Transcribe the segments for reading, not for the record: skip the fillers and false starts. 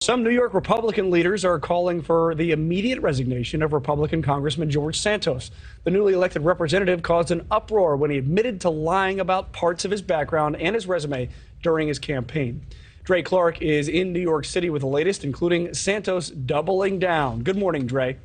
Some New York Republican leaders are calling for the immediate resignation of Republican Congressman George Santos. The newly elected representative caused an uproar when he admitted to lying about parts of his background and his resume during his campaign. Dre Clark is in New York City with the latest, including Santos doubling down. Good morning, Dre.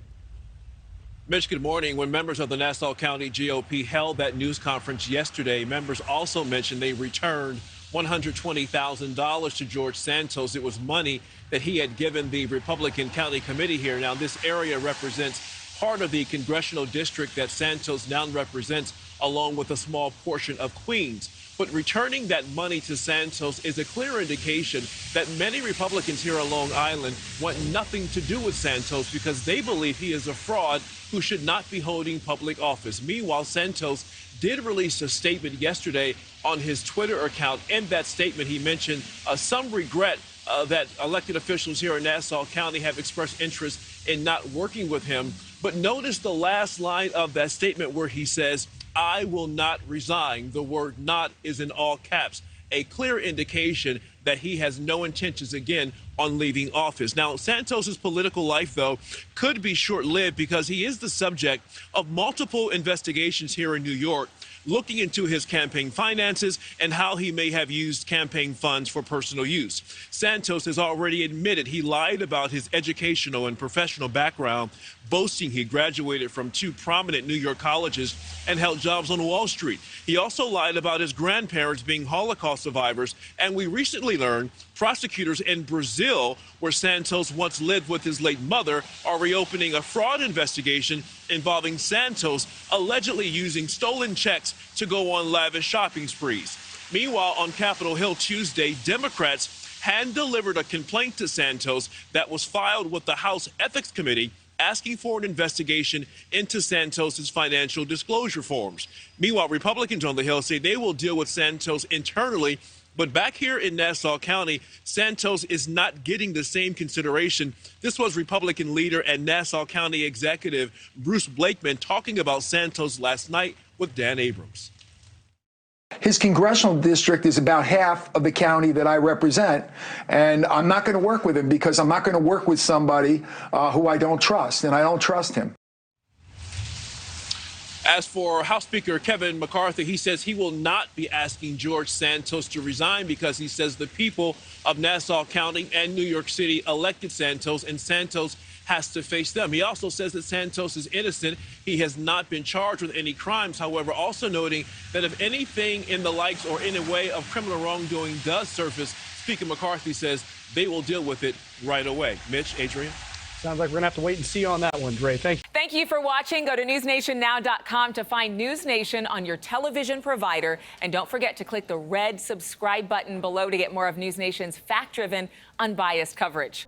Mitch, good morning. When members of the Nassau County GOP held that news conference yesterday, members also mentioned they returned $120,000 to George Santos. It was money that he had given the Republican County Committee here. Now, this area represents part of the congressional district that Santos now represents, along with a small portion of Queens. But returning that money to Santos is a clear indication that many Republicans here on Long Island want nothing to do with Santos because they believe he is a fraud who should not be holding public office. Meanwhile, Santos did release a statement yesterday on his Twitter account. In that statement, he mentioned some regret that elected officials here in Nassau County have expressed interest in not working with him. But notice the last line of that statement where he says, "I will not resign." The word "not" is in all caps, a clear indication that he has no intentions, again, on leaving office. Now, Santos's political life, though, could be short-lived because he is the subject of multiple investigations here in New York, looking into his campaign finances and how he may have used campaign funds for personal use. Santos has already admitted he lied about his educational and professional background, boasting he graduated from two prominent New York colleges and held jobs on Wall Street. He also lied about his grandparents being Holocaust survivors, and we recently learned prosecutors in Brazil, where Santos once lived with his late mother, are reopening a fraud investigation involving Santos allegedly using stolen checks to go on lavish shopping sprees. Meanwhile, on Capitol Hill Tuesday, Democrats hand-delivered a complaint to Santos that was filed with the House Ethics Committee, asking for an investigation into Santos's financial disclosure forms. Meanwhile, Republicans on the Hill say they will deal with Santos internally. But back here in Nassau County, Santos is not getting the same consideration. This was Republican leader and Nassau County executive Bruce Blakeman talking about Santos last night with Dan Abrams. His congressional district is about half of the county that I represent, and I'm not going to work with him because I'm not going to work with somebody who I don't trust, and I don't trust him. As for House Speaker Kevin McCarthy, he says he will not be asking George Santos to resign because he says the people of Nassau County and New York City elected Santos, and Santos has to face them. He also says that Santos is innocent. He has not been charged with any crimes. However, also noting that if anything in the likes or in a way of criminal wrongdoing does surface, Speaker McCarthy says they will deal with it right away. Mitch, Adrienne? Sounds like we're going to have to wait and see on that one, Dre. Thank you. Thank you for watching. Go to newsnationnow.com to find NewsNation on your television provider. And don't forget to click the red subscribe button below to get more of NewsNation's fact-driven, unbiased coverage.